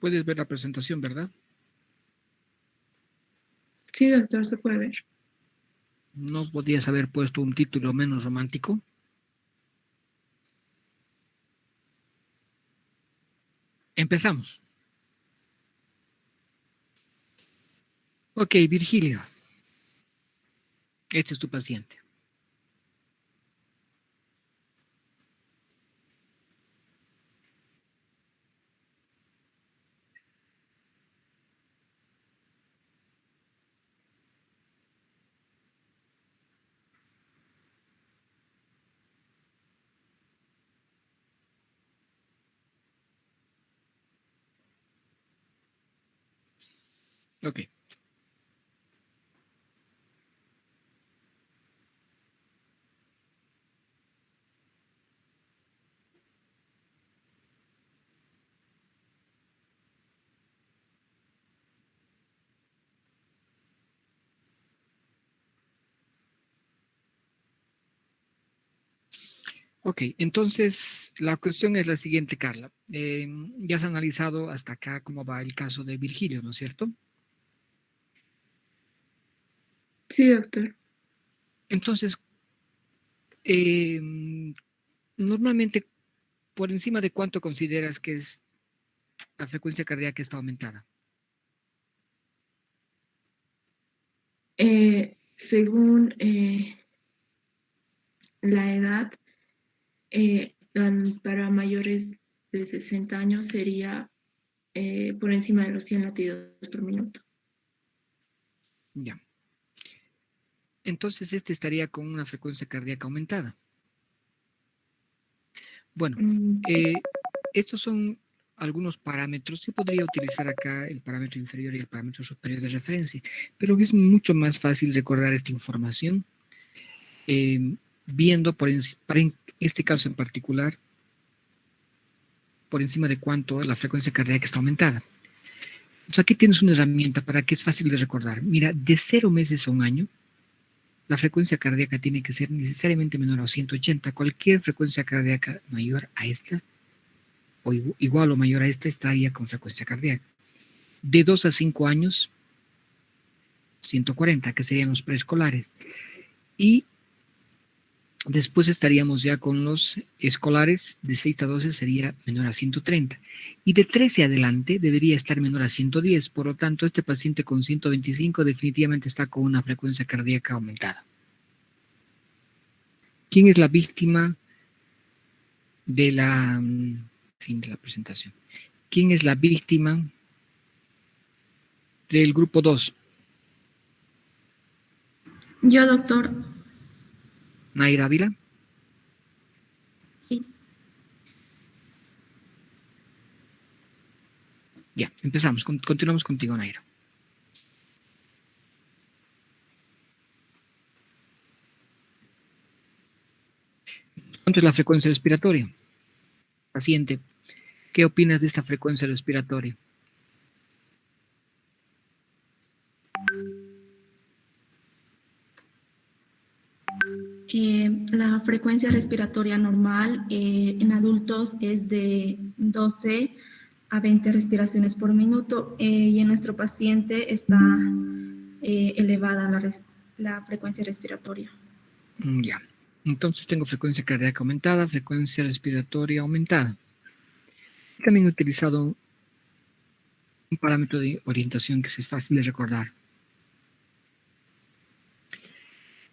Puedes ver la presentación, ¿verdad? Sí, doctor, se puede ver. ¿No podías haber puesto un título menos romántico? Empezamos. Ok, Virgilio. Este es tu paciente. Ok. Ok, entonces la cuestión es la siguiente, Carla. Ya has analizado hasta acá cómo va el caso de Virgilio, ¿no es cierto? Sí, doctor. Entonces, normalmente, ¿por encima de cuánto consideras que es la frecuencia cardíaca que está aumentada? Según la edad, para mayores de 60 años sería por encima de los 100 latidos por minuto. Ya. Entonces, este estaría con una frecuencia cardíaca aumentada. Bueno, Sí. estos son algunos parámetros. Yo podría utilizar acá el parámetro inferior y el parámetro superior de referencia, pero es mucho más fácil recordar esta información viendo para este caso en particular por encima de cuánto la frecuencia cardíaca está aumentada. Entonces aquí tienes una herramienta para que es fácil de recordar. Mira, de 0 meses a un año, la frecuencia cardíaca tiene que ser necesariamente menor a 180. Cualquier frecuencia cardíaca mayor a esta, o igual o mayor a esta, estaría con frecuencia cardíaca. De 2 a 5 años, 140, que serían los preescolares. Y después estaríamos ya con los escolares, de 6 a 12 sería menor a 130. Y de 13 adelante debería estar menor a 110. Por lo tanto, este paciente con 125 definitivamente está con una frecuencia cardíaca aumentada. ¿Quién es la víctima de la... fin de la presentación? ¿Quién es la víctima del grupo 2? Yo, doctor. Naira Ávila. Sí. Ya, empezamos. Continuamos contigo, Naira. ¿Cuánto es la frecuencia respiratoria? Paciente, ¿qué opinas de esta frecuencia respiratoria? La frecuencia respiratoria normal en adultos es de 12 a 20 respiraciones por minuto y en nuestro paciente está elevada la frecuencia respiratoria. Ya. Entonces tengo frecuencia cardíaca aumentada, frecuencia respiratoria aumentada. También he utilizado un parámetro de orientación que es fácil de recordar.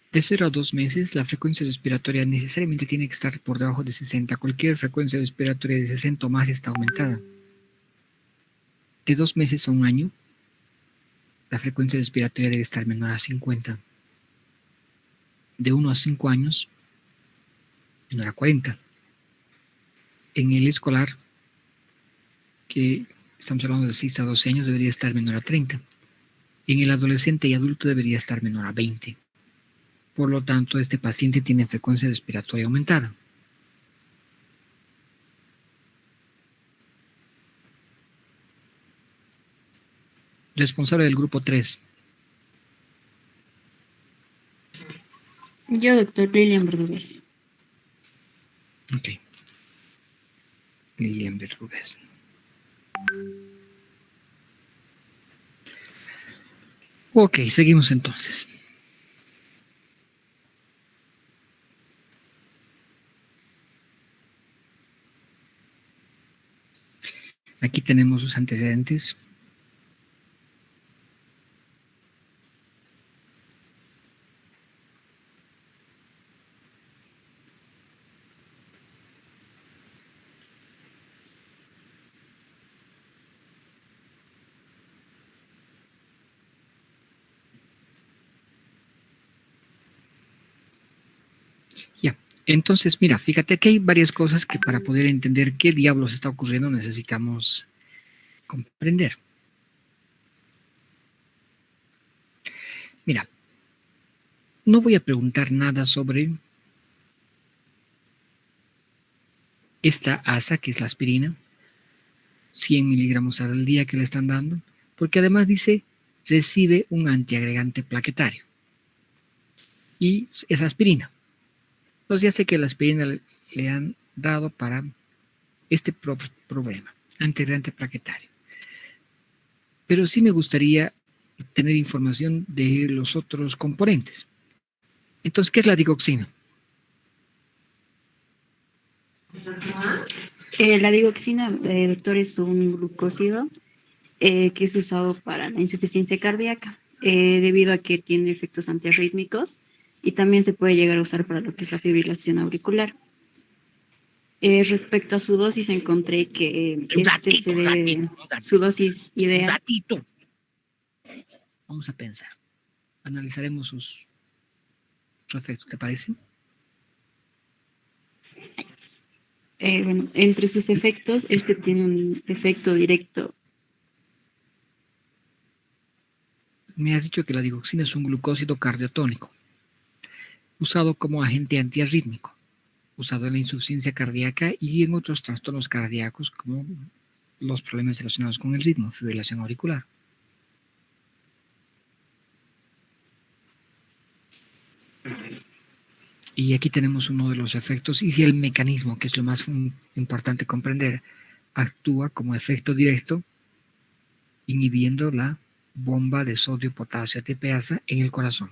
De 0 a 2 meses, la frecuencia respiratoria necesariamente tiene que estar por debajo de 60. Cualquier frecuencia respiratoria de 60 o más está aumentada. De 2 meses a un año, la frecuencia respiratoria debe estar menor a 50. De 1 a 5 años, menor a 40. En el escolar, que estamos hablando de 6 a 12 años, debería estar menor a 30. En el adolescente y adulto debería estar menor a 20. Por lo tanto, este paciente tiene frecuencia respiratoria aumentada. Responsable del grupo 3. Yo, doctor Lilian Verdugues. Ok. Lilian Verdugues. Ok, seguimos entonces. Aquí tenemos sus antecedentes. Ya, entonces, mira, fíjate que hay varias cosas que para poder entender qué diablos está ocurriendo necesitamos comprender. Mira, no voy a preguntar nada sobre esta ASA, que es la aspirina, 100 miligramos al día que le están dando, porque además dice, recibe un antiagregante plaquetario. Y es aspirina. Entonces ya sé que la aspirina le han dado para este problema, antiagregante plaquetario. Pero sí me gustaría tener información de los otros componentes. Entonces, ¿qué es la digoxina? La digoxina, doctor, es un glucósido que es usado para la insuficiencia cardíaca, debido a que tiene efectos antiarrítmicos y también se puede llegar a usar para lo que es la fibrilación auricular. Respecto a su dosis, encontré que su dosis ideal. Ratito. Vamos a pensar. Analizaremos su efecto, ¿te parece? Bueno, entre sus efectos, este tiene un efecto directo. Me has dicho que la digoxina es un glucósido cardiotónico, usado como agente antiarrítmico, usado en la insuficiencia cardíaca y en otros trastornos cardíacos como los problemas relacionados con el ritmo, fibrilación auricular. Y aquí tenemos uno de los efectos y el mecanismo, que es lo más importante comprender, actúa como efecto directo inhibiendo la bomba de sodio-potasio ATPasa en el corazón.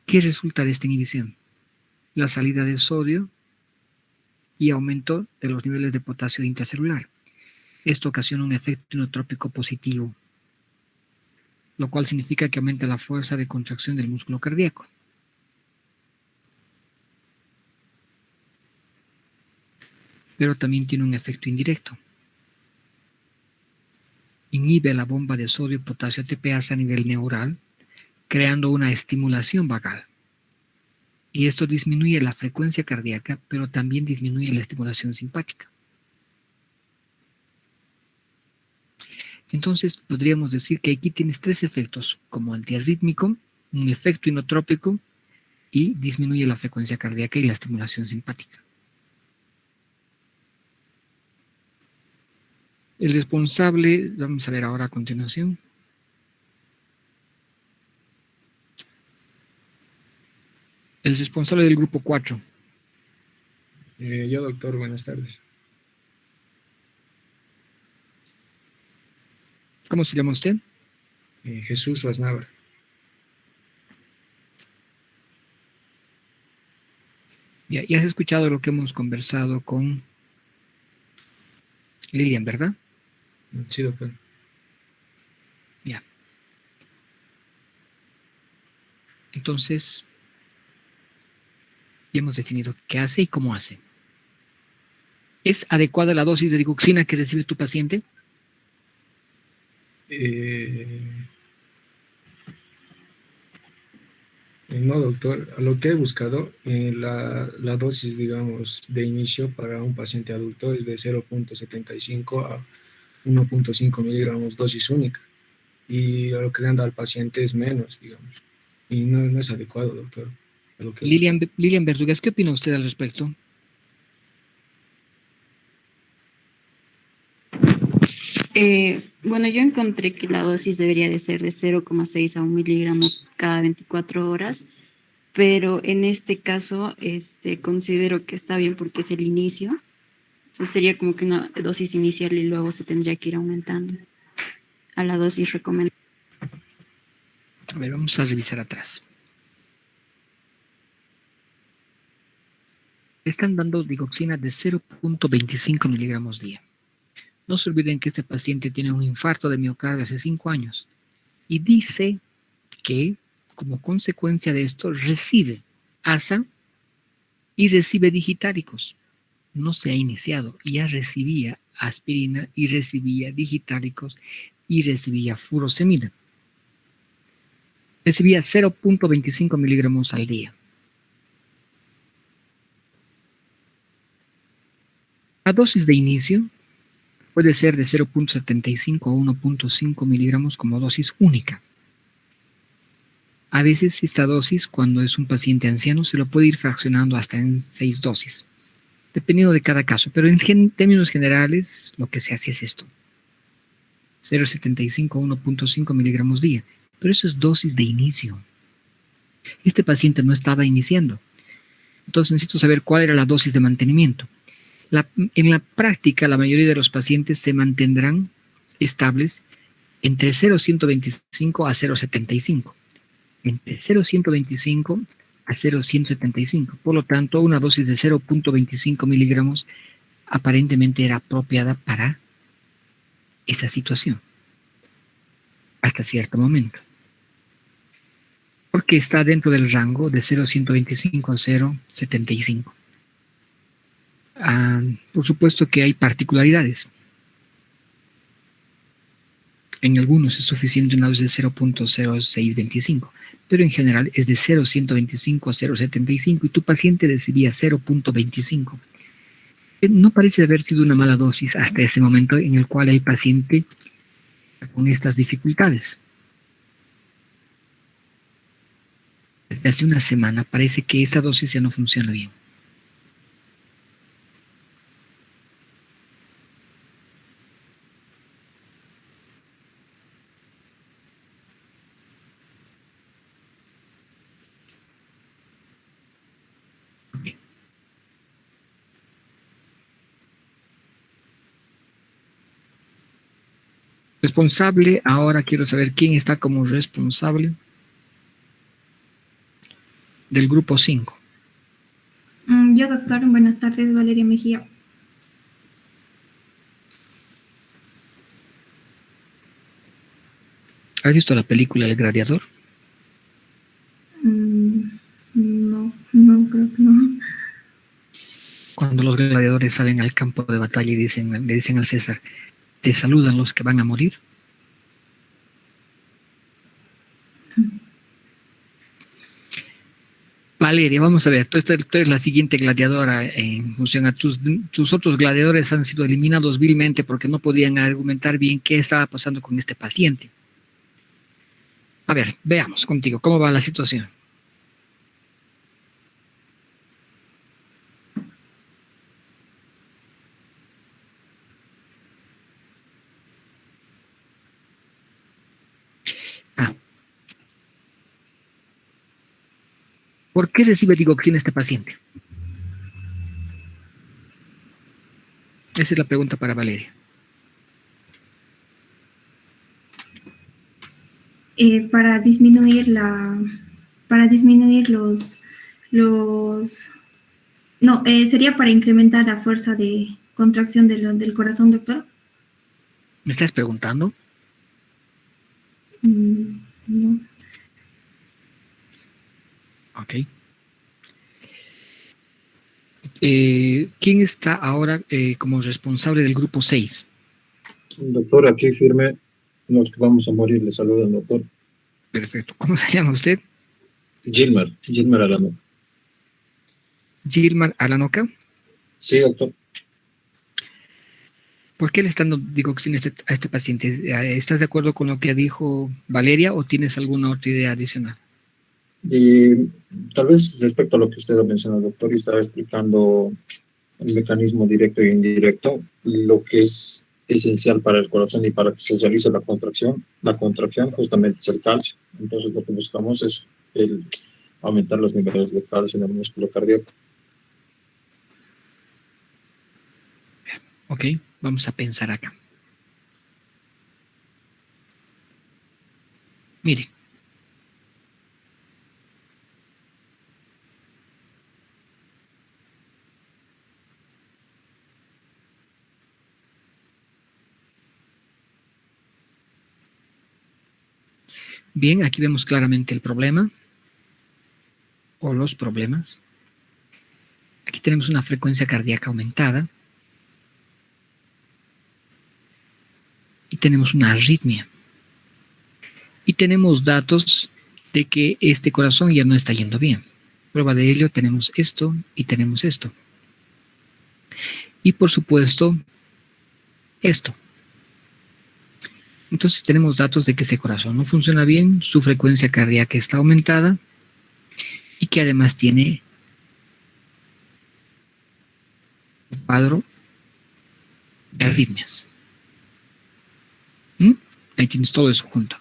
¿Qué resulta de esta inhibición? La salida de sodio y aumento de los niveles de potasio intracelular. Esto ocasiona un efecto inotrópico positivo, lo cual significa que aumenta la fuerza de contracción del músculo cardíaco. Pero también tiene un efecto indirecto. Inhibe la bomba de sodio-potasio ATPasa a nivel neural, creando una estimulación vagal. Y esto disminuye la frecuencia cardíaca, pero también disminuye la estimulación simpática. Entonces, podríamos decir que aquí tienes tres efectos, como antiarrítmico, un efecto inotrópico y disminuye la frecuencia cardíaca y la estimulación simpática. El responsable, vamos a ver ahora a continuación. El responsable del grupo 4. Yo, doctor, buenas tardes. ¿Cómo se llama usted? Jesús Vaznava. Ya has escuchado lo que hemos conversado con Lilian, ¿verdad? Sí, doctor. Ya. Entonces, ya hemos definido qué hace y cómo hace. ¿Es adecuada la dosis de digoxina que recibe tu paciente? No, doctor. A lo que he buscado, la dosis, digamos, de inicio para un paciente adulto es de 0.75 a 1.5 miligramos dosis única. Y a lo que le han dado al paciente es menos, digamos. Y no es adecuado, doctor. A lo que Lilian Verdugas, ¿qué opina usted al respecto? Bueno, yo encontré que la dosis debería de ser de 0,6 a 1 miligramo cada 24 horas, pero en este caso considero que está bien porque es el inicio. Entonces sería como que una dosis inicial y luego se tendría que ir aumentando a la dosis recomendada. A ver, vamos a revisar atrás. Están dando digoxina de 0.25 miligramos día. No se olviden que este paciente tiene un infarto de miocardio hace 5 años y dice que como consecuencia de esto recibe ASA y recibe digitálicos. No se ha iniciado, ya recibía aspirina y recibía digitálicos y recibía furosemida. Recibía 0.25 miligramos al día. La dosis de inicio puede ser de 0.75 a 1.5 miligramos como dosis única. A veces esta dosis, cuando es un paciente anciano, se lo puede ir fraccionando hasta en 6 dosis, dependiendo de cada caso. Pero en términos generales, lo que se hace es esto. 0.75 a 1.5 miligramos día. Pero eso es dosis de inicio. Este paciente no estaba iniciando. Entonces necesito saber cuál era la dosis de mantenimiento. En la práctica, la mayoría de los pacientes se mantendrán estables entre 0.125 a 0.75. Entre 0.125 a 0.175. Por lo tanto, una dosis de 0.25 miligramos aparentemente era apropiada para esa situación. Hasta cierto momento. Porque está dentro del rango de 0.125 a 0.75. Por supuesto que hay particularidades. En algunos es suficiente una dosis de 0.0625, pero en general es de 0.125 a 0.75 y tu paciente recibía 0.25. No parece haber sido una mala dosis hasta ese momento en el cual el paciente con estas dificultades. Desde hace una semana parece que esa dosis ya no funciona bien. Responsable, ahora quiero saber quién está como responsable del grupo 5. Yo, doctor, buenas tardes, Valeria Mejía. ¿Has visto la película El Gladiador? No, creo que no. Cuando los gladiadores salen al campo de batalla y le dicen al César, ¿te saludan los que van a morir? Valeria, vamos a ver, tú eres la siguiente gladiadora en función a tus otros gladiadores han sido eliminados vilmente porque no podían argumentar bien qué estaba pasando con este paciente. A ver, veamos contigo, ¿cómo va la situación? ¿Por qué recibe digoxina este paciente? Esa es la pregunta para Valeria. Para disminuir no, sería para incrementar la fuerza de contracción del corazón, doctor. ¿Me estás preguntando? No. Ok. ¿Quién está ahora como responsable del grupo 6? Doctor, aquí firme, los que vamos a morir, le saludan, doctor. Perfecto. ¿Cómo se llama usted? Gilmar Arano. Gilmar Aranoca. Sí, doctor. ¿Por qué le están dando digoxina a este paciente? ¿Estás de acuerdo con lo que dijo Valeria o tienes alguna otra idea adicional? Y tal vez respecto a lo que usted ha mencionado, doctor, y estaba explicando el mecanismo directo e indirecto, lo que es esencial para el corazón y para que se realice la contracción justamente es el calcio. Entonces lo que buscamos es el aumentar los niveles de calcio en el músculo cardíaco. Ok, vamos a pensar acá. Mire, Bien, aquí vemos claramente el problema o los problemas. Aquí tenemos una frecuencia cardíaca aumentada y tenemos una arritmia. Y tenemos datos de que este corazón ya no está yendo bien. Prueba de ello, tenemos esto y tenemos esto. Y por supuesto, esto. Entonces tenemos datos de que ese corazón no funciona bien, su frecuencia cardíaca está aumentada y que además tiene un cuadro de arritmias. Ahí tienes todo eso junto.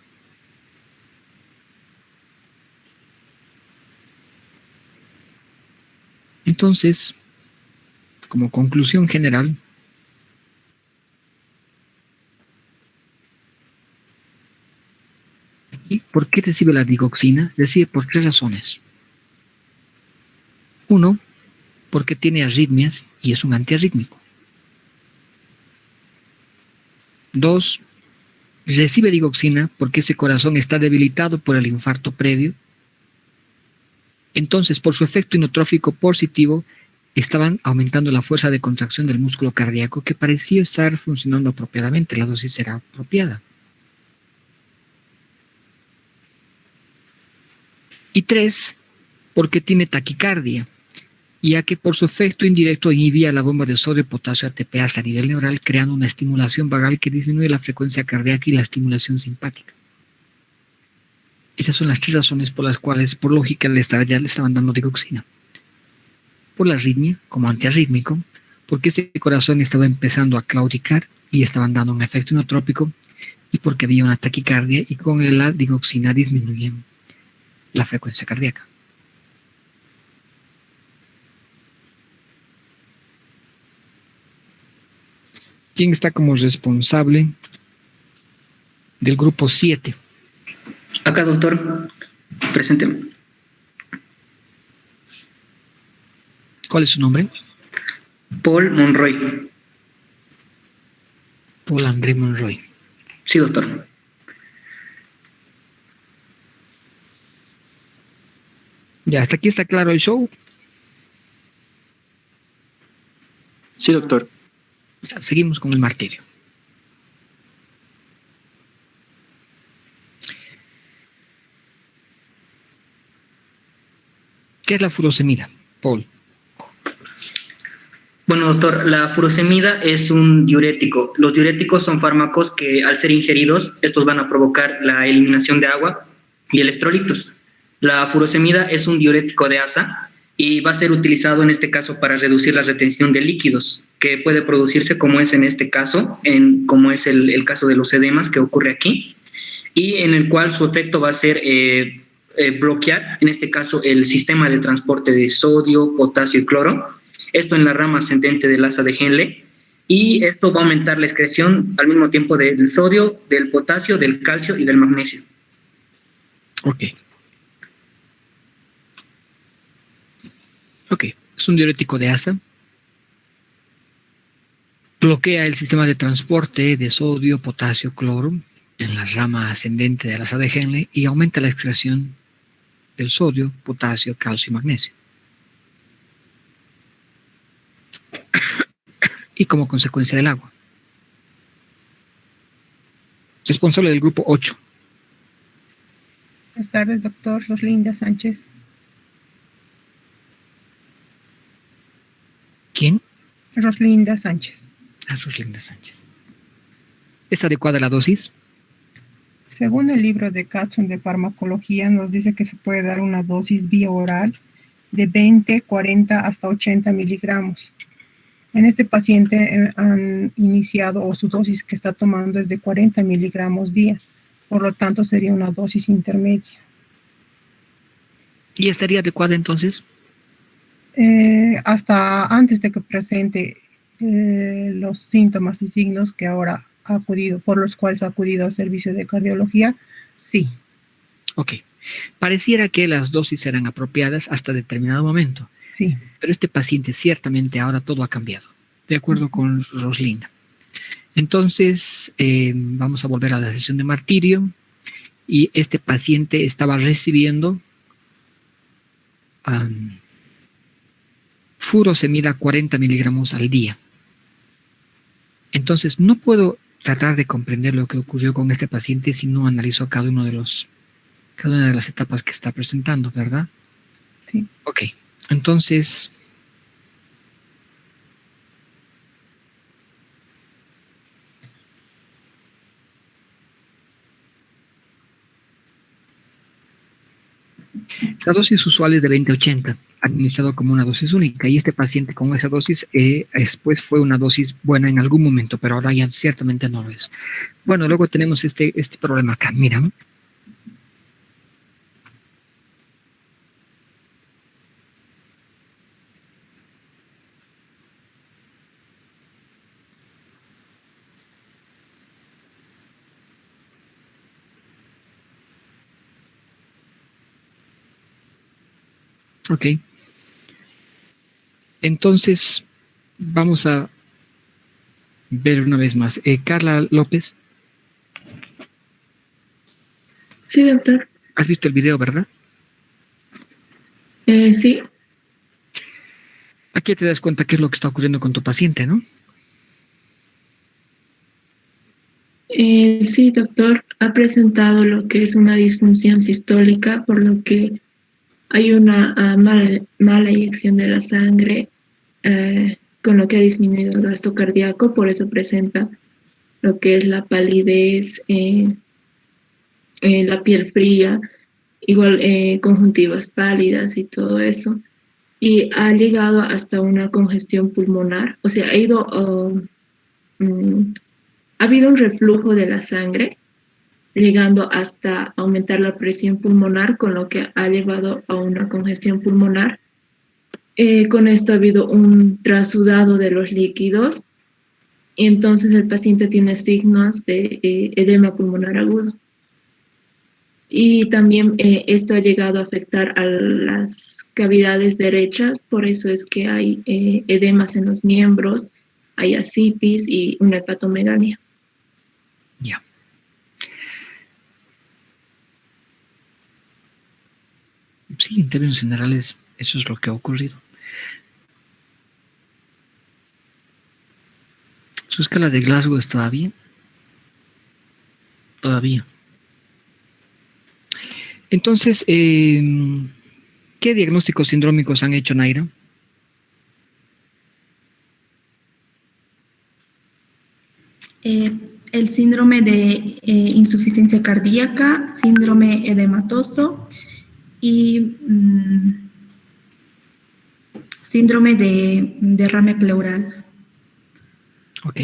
Entonces, como conclusión general, ¿y por qué recibe la digoxina? Recibe por 3 razones. 1, porque tiene arritmias y es un antiarrítmico. 2, recibe digoxina porque ese corazón está debilitado por el infarto previo. Entonces, por su efecto inotrófico positivo, estaban aumentando la fuerza de contracción del músculo cardíaco que parecía estar funcionando apropiadamente. La dosis era apropiada. Y 3, porque tiene taquicardia, ya que por su efecto indirecto inhibía la bomba de sodio, potasio, ATPase a nivel neural, creando una estimulación vagal que disminuye la frecuencia cardíaca y la estimulación simpática. Esas son las 3 razones por las cuales, por lógica, ya le estaban dando digoxina. Por la arritmia, como antiarrítmico, porque ese corazón estaba empezando a claudicar y estaban dando un efecto inotrópico, y porque había una taquicardia y con la digoxina disminuyen la frecuencia cardíaca. ¿Quién está como responsable del grupo 7? Acá, doctor. Presente. ¿Cuál es su nombre? Paul Monroy. Paul André Monroy. Sí, doctor. Ya, hasta aquí está claro el show. Sí, doctor. Ya, seguimos con el martirio. ¿Qué es la furosemida, Paul? Bueno, doctor, la furosemida es un diurético. Los diuréticos son fármacos que al ser ingeridos, estos van a provocar la eliminación de agua y electrolitos. La furosemida es un diurético de asa y va a ser utilizado en este caso para reducir la retención de líquidos, que puede producirse como es en este caso, como es el caso de los edemas que ocurre aquí, y en el cual su efecto va a ser bloquear, en este caso, el sistema de transporte de sodio, potasio y cloro, esto en la rama ascendente del asa de Henle, y esto va a aumentar la excreción al mismo tiempo del sodio, del potasio, del calcio y del magnesio. Ok, es un diurético de asa. Bloquea el sistema de transporte de sodio, potasio, cloro en la rama ascendente del asa de Henle y aumenta la excreción del sodio, potasio, calcio y magnesio. Y como consecuencia del agua. Responsable del grupo 8. Buenas tardes, doctor. Roslinda Sánchez. ¿Quién? Roslinda Sánchez. Roslinda Sánchez. ¿Es adecuada la dosis? Según el libro de Katzun de farmacología, nos dice que se puede dar una dosis vía oral de 20, 40 hasta 80 miligramos. En este paciente han iniciado, o su dosis que está tomando es de 40 miligramos día. Por lo tanto, sería una dosis intermedia. ¿Y estaría adecuada entonces? Hasta antes de que presente los síntomas y signos que ahora ha acudido, por los cuales ha acudido al servicio de cardiología, sí. Ok. Pareciera que las dosis eran apropiadas hasta determinado momento. Sí. Pero este paciente ciertamente ahora todo ha cambiado, de acuerdo con Roslinda. Entonces, vamos a volver a la sesión de martirio y este paciente estaba recibiendo furosemida 40 miligramos al día. Entonces, no puedo tratar de comprender lo que ocurrió con este paciente si no analizo cada una de las etapas que está presentando, ¿verdad? Sí. Ok, entonces... La dosis usual es de 20-80, administrado como una dosis única, y este paciente con esa dosis después fue una dosis buena en algún momento, pero ahora ya ciertamente no lo es. Bueno, luego tenemos este problema acá, mira. Ok. Entonces, vamos a ver una vez más. Carla López. Sí, doctor. ¿Has visto el video, verdad? Sí. Aquí te das cuenta qué es lo que está ocurriendo con tu paciente, ¿no? Sí, doctor. Ha presentado lo que es una disfunción sistólica, por lo que hay una mala eyección de la sangre, con lo que ha disminuido el gasto cardíaco, por eso presenta lo que es la palidez, la piel fría, igual conjuntivas pálidas y todo eso. Y ha llegado hasta una congestión pulmonar, o sea, ha habido un reflujo de la sangre, llegando hasta aumentar la presión pulmonar, con lo que ha llevado a una congestión pulmonar. Con esto ha habido un trasudado de los líquidos, y entonces el paciente tiene signos de edema pulmonar agudo. Y también esto ha llegado a afectar a las cavidades derechas, por eso es que hay edemas en los miembros, hay ascitis y una hepatomegalia. Ya. Sí, en términos generales, eso es lo que ha ocurrido. ¿Su escala de Glasgow está bien? Todavía. Entonces, ¿qué diagnósticos sindrómicos han hecho, Naira? El síndrome de insuficiencia cardíaca, síndrome edematoso y síndrome de derrame pleural. Ok.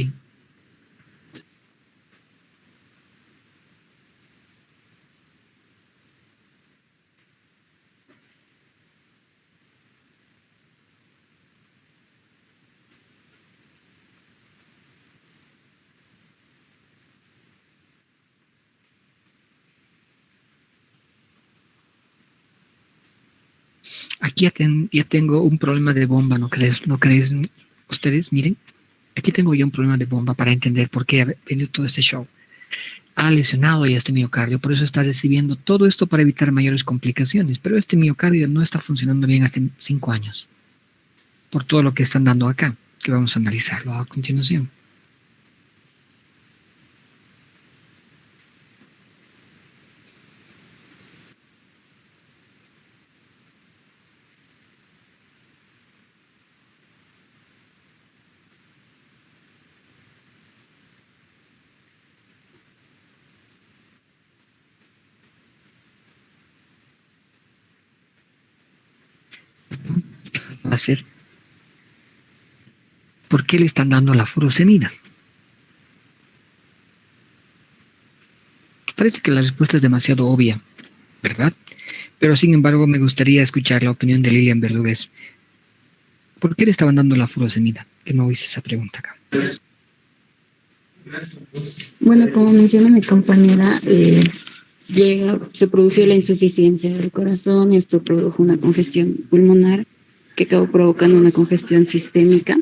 Aquí ya tengo un problema de bomba, ¿no crees? ¿No crees ustedes? Miren, aquí tengo yo un problema de bomba para entender por qué ha venido todo este show. Ha lesionado ya este miocardio, por eso está recibiendo todo esto para evitar mayores complicaciones, pero este miocardio no está funcionando bien hace 5 años, por todo lo que están dando acá, que vamos a analizarlo a continuación. Va a ser ¿por qué le están dando la furosemida? Parece que la respuesta es demasiado obvia, ¿verdad? Pero sin embargo me gustaría escuchar la opinión de Lilian Verdugues. ¿Por qué le estaban dando la furosemida? Que no hice esa pregunta acá. Bueno, como menciona mi compañera, se produjo la insuficiencia del corazón, esto produjo una congestión pulmonar que acabó provocando una congestión sistémica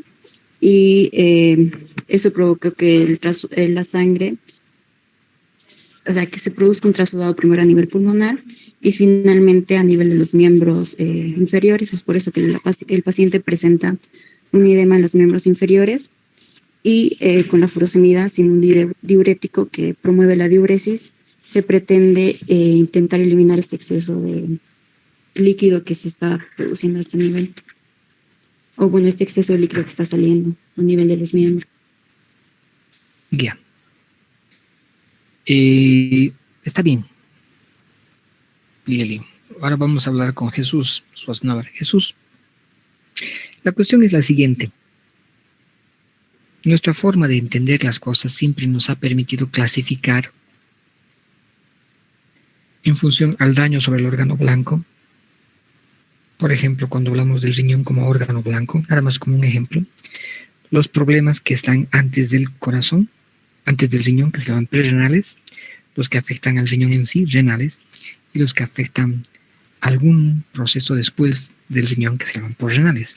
y eso provocó que la sangre o sea, que se produzca un trasudado primero a nivel pulmonar y finalmente a nivel de los miembros inferiores. Es por eso que el paciente presenta un edema en los miembros inferiores y con la furosemida sin un diurético que promueve la diuresis, se pretende intentar eliminar este exceso de líquido que se está produciendo a este nivel. O bueno, este exceso de líquido que está saliendo a nivel de los miembros. Ya. Está bien, Lili. Ahora vamos a hablar con Jesús Schwarzenegger. Jesús, la cuestión es la siguiente. Nuestra forma de entender las cosas siempre nos ha permitido clasificar en función al daño sobre el órgano blanco. Por ejemplo, cuando hablamos del riñón como órgano blanco, nada más como un ejemplo, los problemas que están antes del corazón, antes del riñón, que se llaman prerrenales, los que afectan al riñón en sí, renales, y los que afectan algún proceso después del riñón, que se llaman posrenales.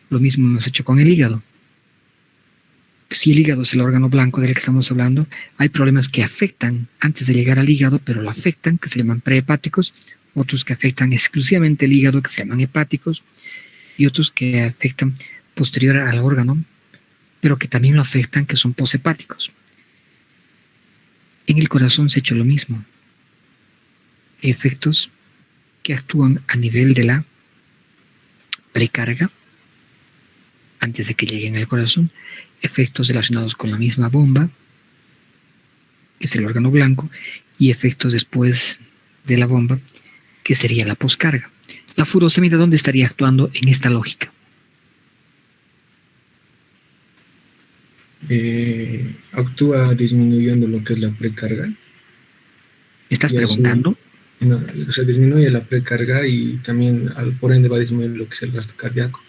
Lo mismo hemos hecho con el hígado. Si el hígado es el órgano blanco del que estamos hablando, hay problemas que afectan antes de llegar al hígado, pero lo afectan, que se llaman prehepáticos, otros que afectan exclusivamente el hígado, que se llaman hepáticos, y otros que afectan posterior al órgano, pero que también lo afectan, que son poshepáticos. En el corazón se ha hecho lo mismo. Hay efectos que actúan a nivel de la precarga, antes de que lleguen al corazón, efectos relacionados con la misma bomba, que es el órgano blanco, y efectos después de la bomba, que sería la poscarga. La furosemida, ¿dónde estaría actuando en esta lógica? Actúa disminuyendo lo que es la precarga. ¿Estás Y preguntando? No, o sea, disminuye la precarga y también por ende va a disminuir lo que es el gasto cardíaco.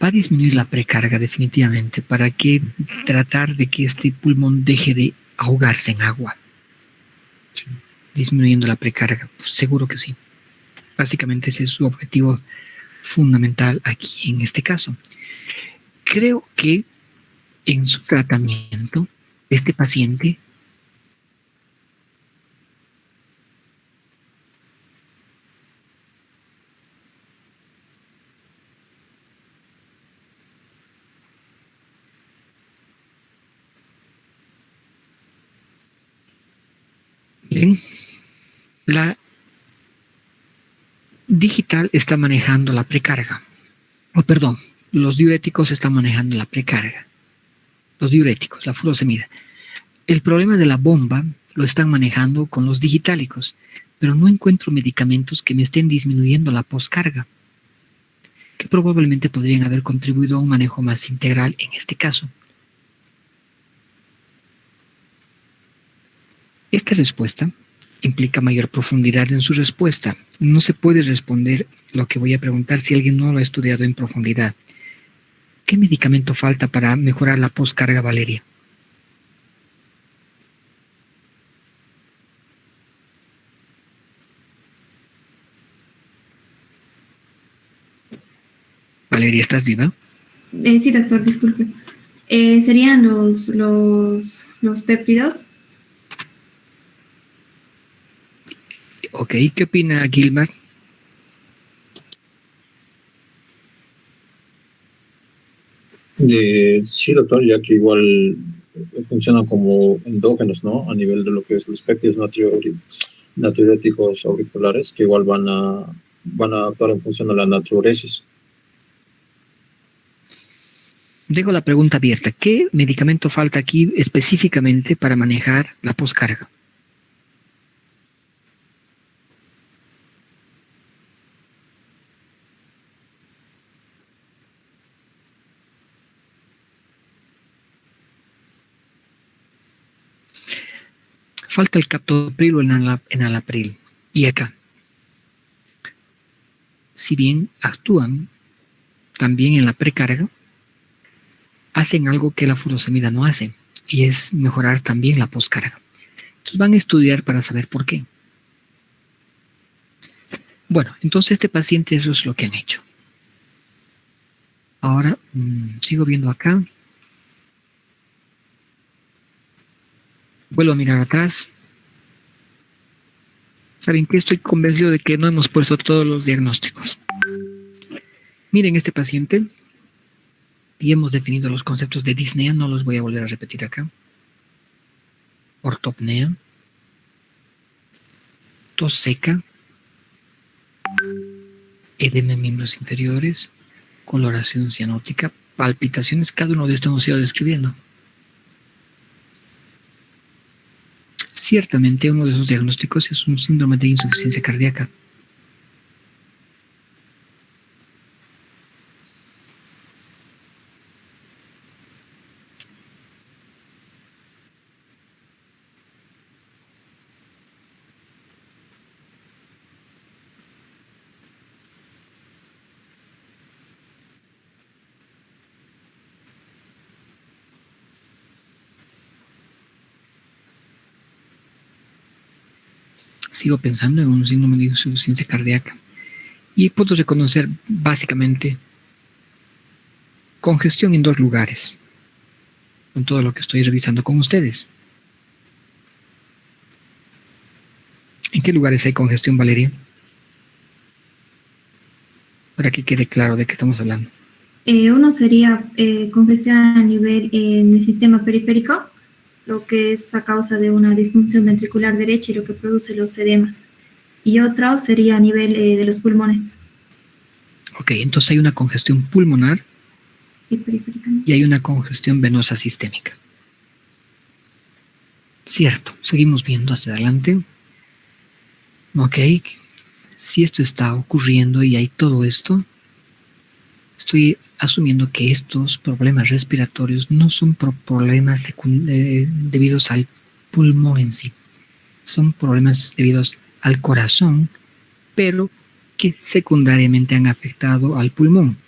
Va a disminuir la precarga definitivamente. ¿Para qué tratar de que este pulmón deje de ahogarse en agua? Sí. Disminuyendo la precarga, pues seguro que sí. Básicamente ese es su objetivo fundamental aquí en este caso. Creo que en su tratamiento, este paciente bien, la digital está manejando la precarga. Perdón, los diuréticos están manejando la precarga. Los diuréticos, la furosemida. El problema de la bomba lo están manejando con los digitálicos, pero no encuentro medicamentos que me estén disminuyendo la poscarga, que probablemente podrían haber contribuido a un manejo más integral en este caso. Esta respuesta implica mayor profundidad en su respuesta. No se puede responder lo que voy a preguntar si alguien no lo ha estudiado en profundidad. ¿Qué medicamento falta para mejorar la poscarga, Valeria? Valeria, ¿estás viva? Sí, doctor, disculpe. ¿Serían los péptidos? Ok, ¿qué opina Gilmar? Sí, doctor, ya que igual funcionan como endógenos, ¿no? A nivel de lo que es los péptidos natriuréticos auriculares, que igual van a actuar en función de la natriuresis. Dejo la pregunta abierta. ¿Qué medicamento falta aquí específicamente para manejar la poscarga? Falta el captopril o el enalapril. Y acá, si bien actúan también en la precarga, hacen algo que la furosemida no hace, y es mejorar también la poscarga. Entonces van a estudiar para saber por qué. Bueno, entonces este paciente eso es lo que han hecho. Ahora, sigo viendo acá. vuelvo a mirar atrás. ¿Saben qué? Estoy convencido de que no hemos puesto todos los diagnósticos. Miren este paciente y hemos definido los conceptos de disnea, no los voy a volver a repetir acá. Ortopnea, tos seca, edema en miembros inferiores, coloración cianótica, palpitaciones, cada uno de estos hemos ido describiendo. Ciertamente uno de esos diagnósticos es un síndrome de insuficiencia cardíaca. Sigo pensando en un síndrome de insuficiencia cardíaca y puedo reconocer básicamente congestión en 2 lugares, con todo lo que estoy revisando con ustedes. ¿En qué lugares hay congestión, Valeria? Para que quede claro de qué estamos hablando. Uno sería congestión a nivel en el sistema periférico, lo que es a causa de una disfunción ventricular derecha y lo que produce los edemas. Y otro sería a nivel de los pulmones. Ok, entonces hay una congestión pulmonar y hay una congestión venosa sistémica. Cierto, seguimos viendo hacia adelante. Ok, si esto está ocurriendo y hay todo esto, estoy asumiendo que estos problemas respiratorios no son problemas debidos al pulmón en sí. Son problemas debidos al corazón, pero que secundariamente han afectado al pulmón.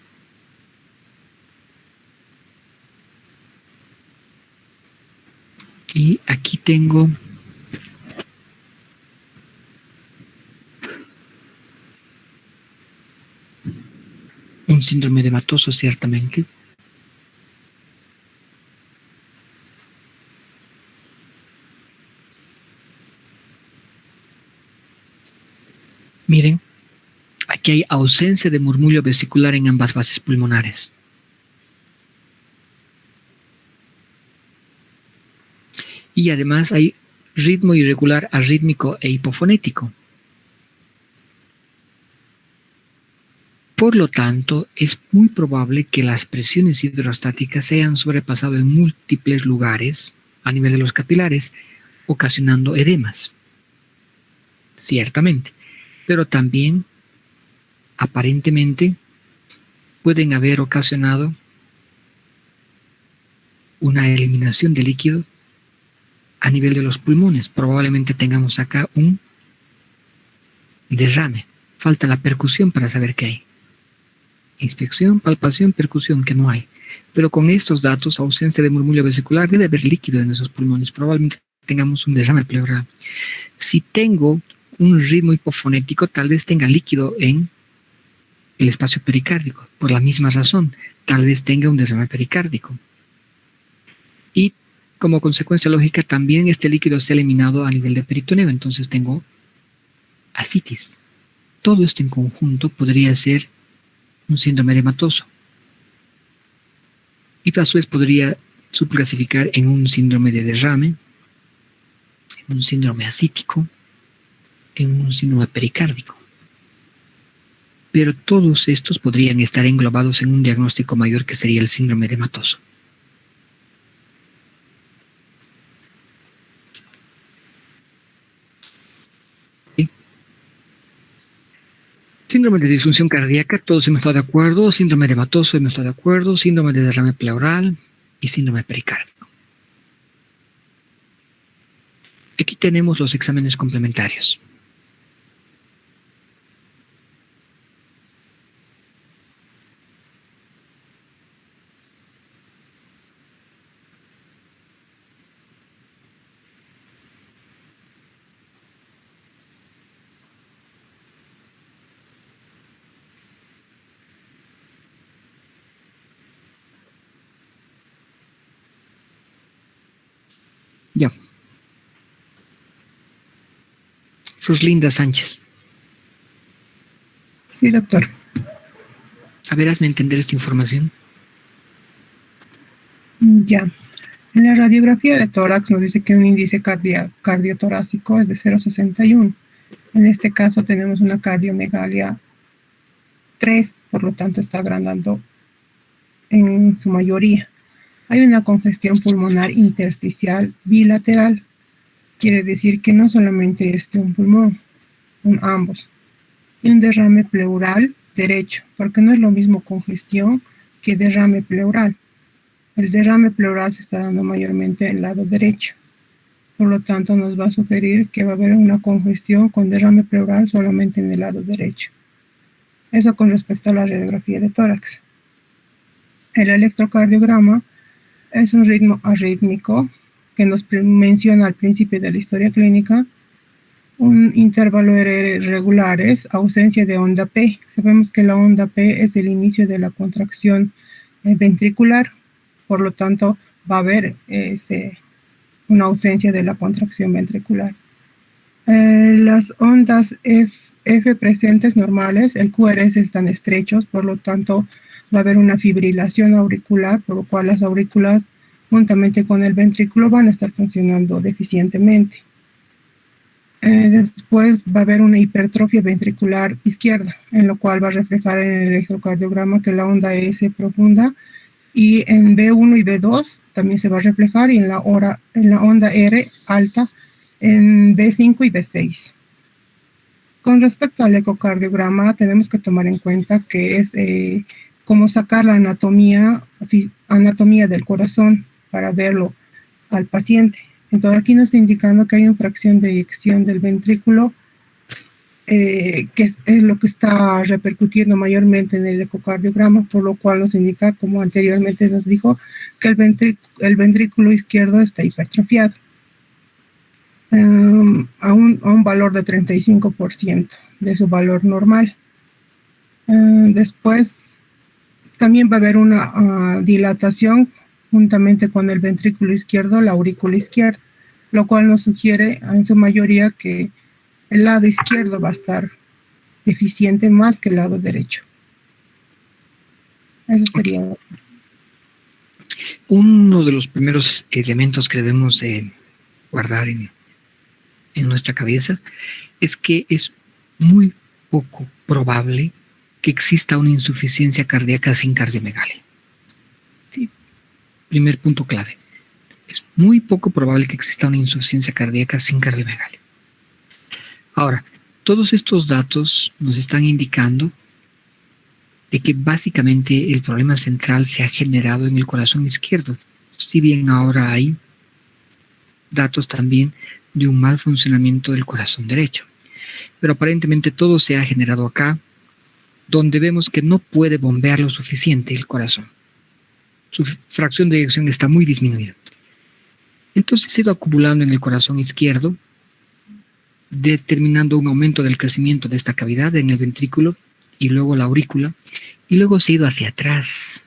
Y aquí tengo un síndrome edematoso, ciertamente. Miren, aquí hay ausencia de murmullo vesicular en ambas bases pulmonares. Y además hay ritmo irregular arrítmico e hipofonético. Por lo tanto, es muy probable que las presiones hidrostáticas se hayan sobrepasado en múltiples lugares a nivel de los capilares, ocasionando edemas. Ciertamente. Pero también, aparentemente, pueden haber ocasionado una eliminación de líquido a nivel de los pulmones. Probablemente tengamos acá un derrame. Falta la percusión para saber qué hay. Inspección, palpación, percusión, que no hay. Pero con estos datos, ausencia de murmullo vesicular, debe haber líquido en esos pulmones. Probablemente tengamos un derrame pleural. Si tengo un ritmo hipofonético, tal vez tenga líquido en el espacio pericárdico. Por la misma razón, tal vez tenga un derrame pericárdico. Y como consecuencia lógica, también este líquido se ha eliminado a nivel de peritoneo. Entonces tengo ascitis. Todo esto en conjunto podría ser un síndrome edematoso. Y a su vez podría subclasificar en un síndrome de derrame, en un síndrome ascítico, en un síndrome pericárdico. Pero todos estos podrían estar englobados en un diagnóstico mayor que sería el síndrome edematoso. ¿Sí? Síndrome de disfunción cardíaca, todos hemos estado de acuerdo. Síndrome edematoso, hemos estado de acuerdo. Síndrome de derrame pleural y síndrome pericárdico. Aquí tenemos los exámenes complementarios. Ya. Roslinda Sánchez. Sí, doctor. A ver, hazme entender esta información. Ya. En la radiografía de tórax nos dice que un índice cardiotorácico es de 0,61. En este caso tenemos una cardiomegalia 3, por lo tanto está agrandando en su mayoría. Hay una congestión pulmonar intersticial bilateral. Quiere decir que no solamente es de un pulmón, ambos. Y un derrame pleural derecho, porque no es lo mismo congestión que derrame pleural. El derrame pleural se está dando mayormente en el lado derecho. Por lo tanto, nos va a sugerir que va a haber una congestión con derrame pleural solamente en el lado derecho. Eso con respecto a la radiografía de tórax. El electrocardiograma es un ritmo arrítmico que nos menciona al principio de la historia clínica un intervalo regulares, ausencia de onda P. Sabemos que la onda P es el inicio de la contracción ventricular, por lo tanto va a haber una ausencia de la contracción ventricular. Las ondas F presentes normales, el QRS están estrechos, por lo tanto va a haber una fibrilación auricular, por lo cual las aurículas juntamente con el ventrículo van a estar funcionando deficientemente. Después va a haber una hipertrofia ventricular izquierda, en lo cual va a reflejar en el electrocardiograma que la onda S profunda, y en B1 y B2 también se va a reflejar, y en la onda R alta en B5 y B6. Con respecto al ecocardiograma, tenemos que tomar en cuenta que es como sacar la anatomía del corazón para verlo al paciente. Entonces aquí nos está indicando que hay una fracción de eyección del ventrículo, que es lo que está repercutiendo mayormente en el ecocardiograma, por lo cual nos indica, como anteriormente nos dijo, que el ventrículo izquierdo está hipertrofiado a un valor de 35% de su valor normal. Después también va a haber una dilatación juntamente con el ventrículo izquierdo, la aurícula izquierda, lo cual nos sugiere en su mayoría que el lado izquierdo va a estar deficiente más que el lado derecho. Eso sería. Uno de los primeros elementos que debemos guardar en nuestra cabeza es que es muy poco probable que exista una insuficiencia cardíaca sin cardiomegalia. Sí. Primer punto clave. Es muy poco probable que exista una insuficiencia cardíaca sin cardiomegalia. Ahora, todos estos datos nos están indicando de que básicamente el problema central se ha generado en el corazón izquierdo, si bien ahora hay datos también de un mal funcionamiento del corazón derecho. Pero aparentemente todo se ha generado acá, donde vemos que no puede bombear lo suficiente el corazón. Su fracción de eyección está muy disminuida. Entonces se ha ido acumulando en el corazón izquierdo, determinando un aumento del crecimiento de esta cavidad en el ventrículo y luego la aurícula, y luego se ha ido hacia atrás.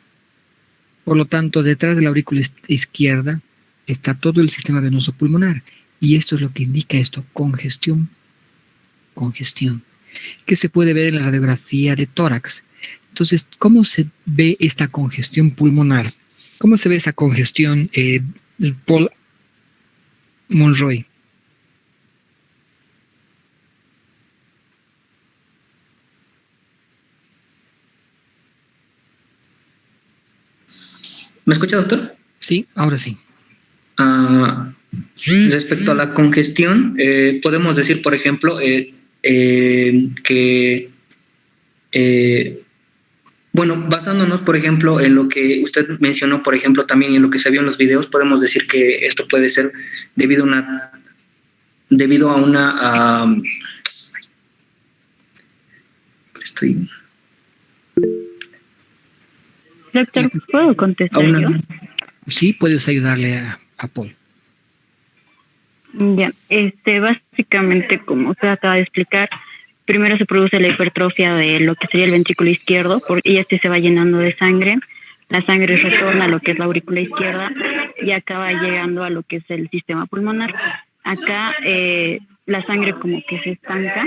Por lo tanto, detrás de la aurícula izquierda está todo el sistema venoso pulmonar, y esto es lo que indica esto, congestión, que se puede ver en la radiografía de tórax. Entonces, ¿cómo se ve esta congestión pulmonar? ¿Cómo se ve esa congestión, Paul Monroy? ¿Me escucha, doctor? Sí, ahora sí. Respecto a la congestión, podemos decir, por ejemplo, que, bueno, basándonos, por ejemplo, en lo que usted mencionó, por ejemplo, también en lo que se vio en los videos, podemos decir que esto puede ser debido a una Doctor, ¿puedo contestar yo? Sí, puedes ayudarle a Paul. Ya, básicamente, como usted acaba de explicar, primero se produce la hipertrofia de lo que sería el ventrículo izquierdo, y se va llenando de sangre. La sangre retorna a lo que es la aurícula izquierda y acaba llegando a lo que es el sistema pulmonar. Acá la sangre como que se estanca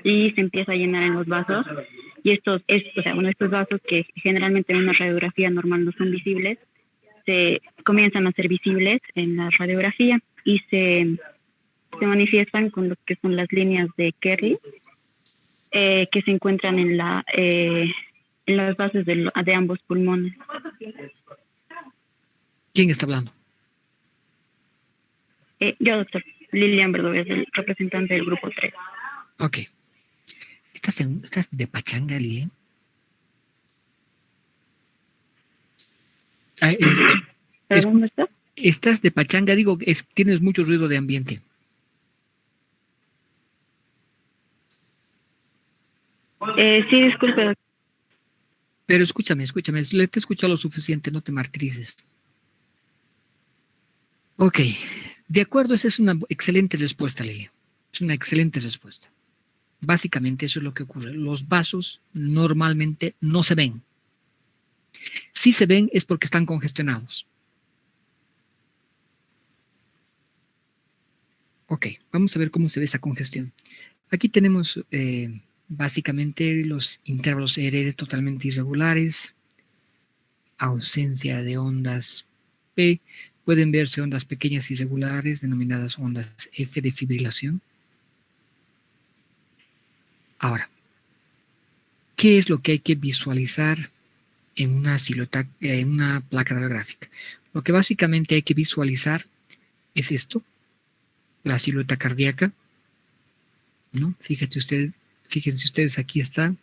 y se empieza a llenar en los vasos. Y estos vasos que generalmente en una radiografía normal no son visibles, se comienzan a ser visibles en la radiografía y se manifiestan con lo que son las líneas de Kerley, que se encuentran en las bases de ambos pulmones. ¿Quién está hablando? Yo, doctor. Lilian Verdugo, es el representante del grupo 3. Ok. ¿Estás de pachanga, Lilian? ¿Perdón, doctor? ¿Estás de pachanga? Digo, tienes mucho ruido de ambiente. Sí, disculpe, doctor. Pero escúchame, te he escuchado lo suficiente, no te martirices. Ok, de acuerdo, esa es una excelente respuesta, Lilian. Es una excelente respuesta. Básicamente eso es lo que ocurre. Los vasos normalmente no se ven. Si se ven es porque están congestionados. Ok, vamos a ver cómo se ve esa congestión. Aquí tenemos básicamente los intervalos ERR totalmente irregulares, ausencia de ondas P. Pueden verse ondas pequeñas irregulares denominadas ondas F de fibrilación. Ahora, ¿qué es lo que hay que visualizar en una silueta, en una placa radiográfica? Lo que básicamente hay que visualizar es esto, la silueta cardíaca, ¿no? Fíjense ustedes, aquí está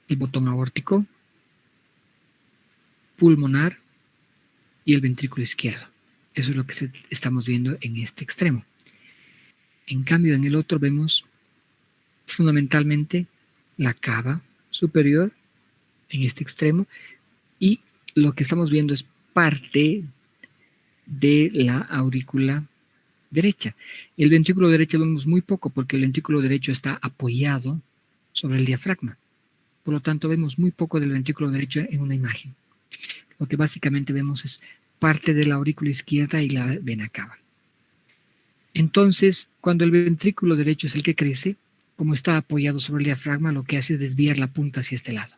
el botón aórtico, pulmonar y el ventrículo izquierdo. Eso es lo que estamos viendo en este extremo. En cambio, en el otro vemos fundamentalmente la cava superior en este extremo y lo que estamos viendo es parte de la aurícula derecha. El ventrículo derecho vemos muy poco porque el ventrículo derecho está apoyado sobre el diafragma. Por lo tanto, vemos muy poco del ventrículo derecho en una imagen. Lo que básicamente vemos es parte de la aurícula izquierda y la vena cava. Entonces, cuando el ventrículo derecho es el que crece, como está apoyado sobre el diafragma, lo que hace es desviar la punta hacia este lado.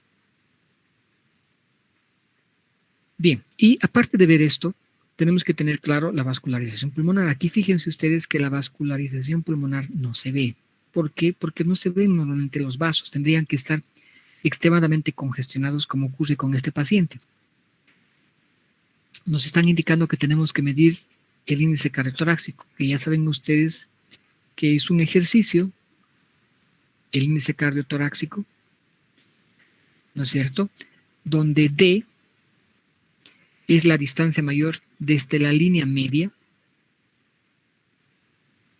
Bien, y aparte de ver esto, tenemos que tener claro la vascularización pulmonar. Aquí fíjense ustedes que la vascularización pulmonar no se ve. ¿Por qué? Porque no se ven normalmente los vasos. Tendrían que estar extremadamente congestionados como ocurre con este paciente. Nos están indicando que tenemos que medir el índice cardiotorácico, que ya saben ustedes que es un ejercicio, el índice cardiotorácico, ¿no es cierto?, donde D es la distancia mayor desde la línea media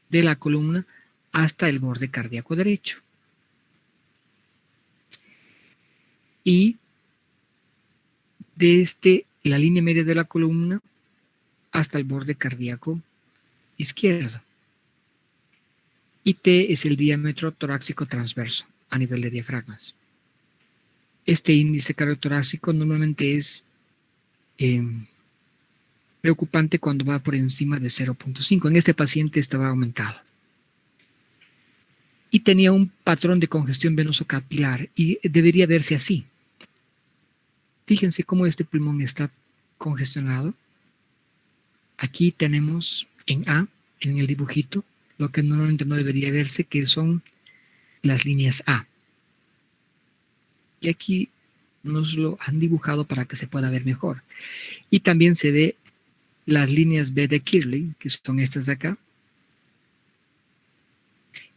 de la columna hasta el borde cardíaco derecho. Y desde la línea media de la columna hasta el borde cardíaco izquierdo. Y T es el diámetro torácico transverso a nivel de diafragmas. Este índice cardiotorácico normalmente es preocupante cuando va por encima de 0.5. En este paciente estaba aumentado. Y tenía un patrón de congestión venoso capilar y debería verse así. Fíjense cómo este pulmón está congestionado. Aquí tenemos en A, en el dibujito, lo que normalmente no debería verse, que son las líneas A. Y aquí nos lo han dibujado para que se pueda ver mejor. Y también se ve las líneas B de Kerley, que son estas de acá,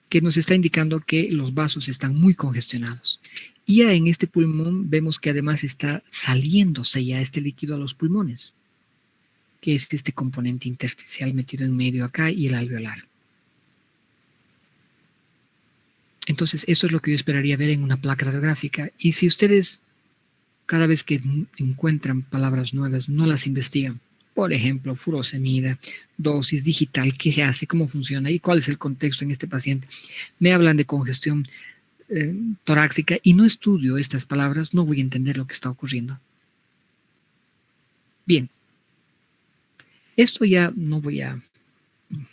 que nos está indicando que los vasos están muy congestionados. Y ya en este pulmón vemos que además está saliéndose ya este líquido a los pulmones, que es este componente intersticial metido en medio acá y el alveolar. Entonces, eso es lo que yo esperaría ver en una placa radiográfica. Y si ustedes, cada vez que encuentran palabras nuevas, no las investigan, por ejemplo, furosemida, dosis digital, qué se hace, cómo funciona y cuál es el contexto en este paciente, me hablan de congestión torácica y no estudio estas palabras, no voy a entender lo que está ocurriendo. Bien, esto ya no voy a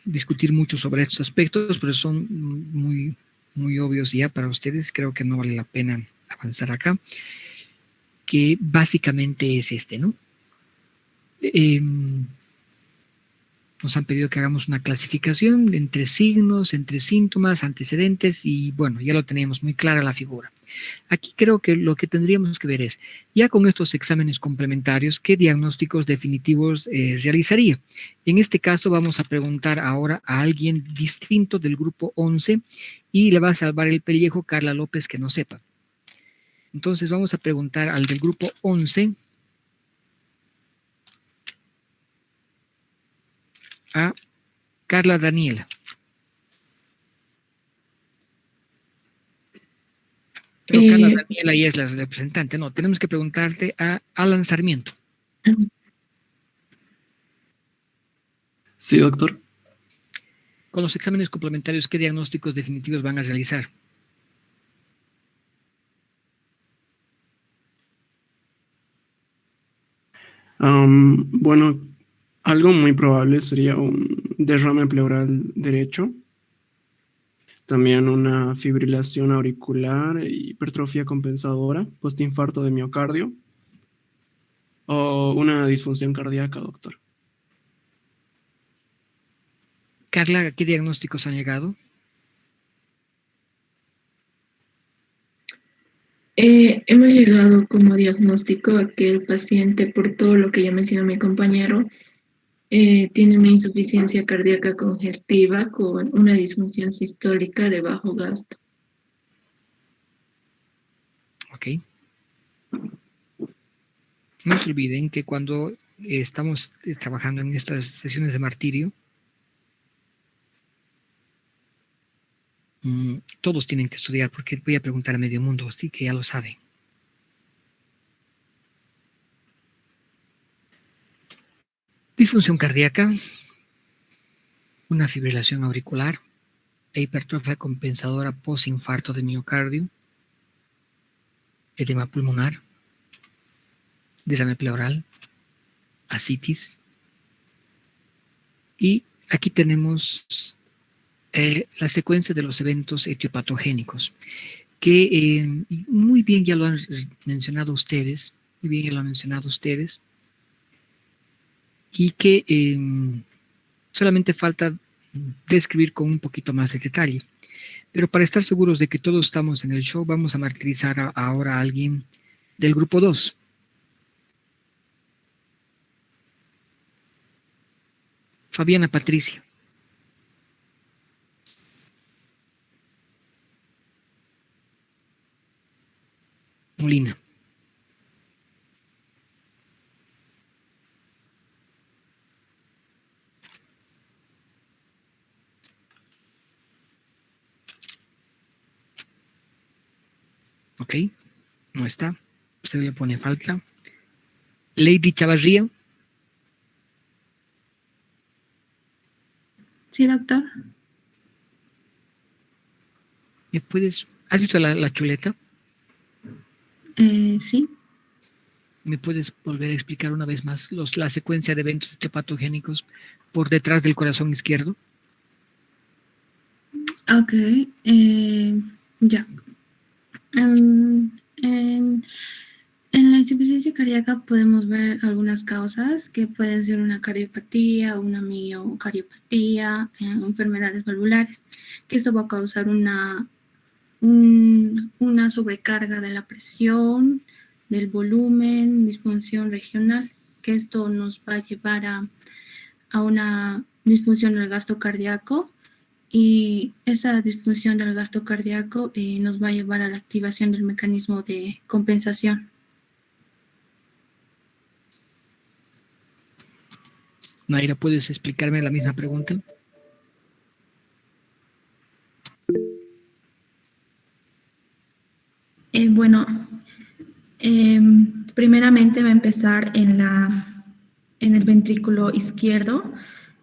discutir mucho sobre estos aspectos, pero son muy, muy obvios ya para ustedes. Creo que no vale la pena avanzar acá, que básicamente es este, ¿no? Nos han pedido que hagamos una clasificación entre signos, entre síntomas, antecedentes, y bueno, ya lo teníamos muy clara la figura. Aquí creo que lo que tendríamos que ver es, ya con estos exámenes complementarios, ¿qué diagnósticos definitivos realizaría? En este caso vamos a preguntar ahora a alguien distinto del grupo 11 y le va a salvar el pellejo Carla López que no sepa. Entonces vamos a preguntar al del grupo 11 a Carla Daniela. Pero Carla Daniela ya es la representante. No, tenemos que preguntarte a Alan Sarmiento. Sí, doctor. Con los exámenes complementarios, ¿qué diagnósticos definitivos van a realizar? Bueno, algo muy probable sería un derrame pleural derecho, también una fibrilación auricular, hipertrofia compensadora, postinfarto de miocardio o una disfunción cardíaca, doctor. Carla, ¿a qué diagnósticos han llegado? Hemos llegado como diagnóstico a que el paciente, por todo lo que ya mencionó mi compañero, tiene una insuficiencia cardíaca congestiva con una disfunción sistólica de bajo gasto. Ok. No se olviden que cuando estamos trabajando en estas sesiones de martirio, todos tienen que estudiar, porque voy a preguntar a medio mundo, así que ya lo saben. Disfunción cardíaca, una fibrilación auricular, e hipertrofia compensadora postinfarto de miocardio, edema pulmonar, derrame pleural, ascitis. Y aquí tenemos la secuencia de los eventos etiopatogénicos, que muy bien ya lo han mencionado ustedes, y que solamente falta describir con un poquito más de detalle. Pero para estar seguros de que todos estamos en el show, vamos a martirizar ahora a alguien del grupo 2. Fabiana Patricia. Molina. Ok, no está. Usted le pone falta. Lady Chavarría. Sí, doctor. ¿Me puedes? ¿Has visto la chuleta? Sí. ¿Me puedes volver a explicar una vez más la secuencia de eventos etiopatogénicos por detrás del corazón izquierdo? Ok, ya. En la insuficiencia cardíaca podemos ver algunas causas que pueden ser una cardiopatía, una miocardiopatía, enfermedades valvulares, que esto va a causar una sobrecarga de la presión, del volumen, disfunción regional, que esto nos va a llevar a una disfunción del gasto cardíaco, y esa disfunción del gasto cardíaco nos va a llevar a la activación del mecanismo de compensación. Naira, ¿puedes explicarme la misma pregunta? Bueno, primeramente va a empezar en el ventrículo izquierdo.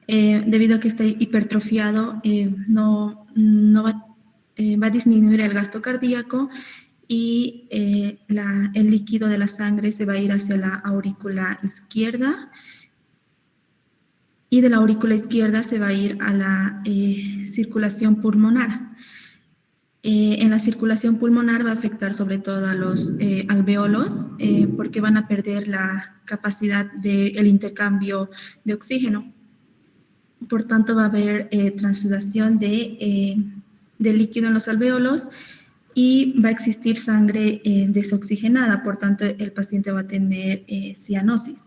Debido a que está hipertrofiado, no va a disminuir el gasto cardíaco y el líquido de la sangre se va a ir hacia la aurícula izquierda. y de la aurícula izquierda se va a ir a la circulación pulmonar. En la circulación pulmonar va a afectar sobre todo a los alveolos porque van a perder la capacidad del intercambio de oxígeno. Por tanto, va a haber transsudación de líquido en los alveolos y va a existir sangre desoxigenada. Por tanto, el paciente va a tener cianosis.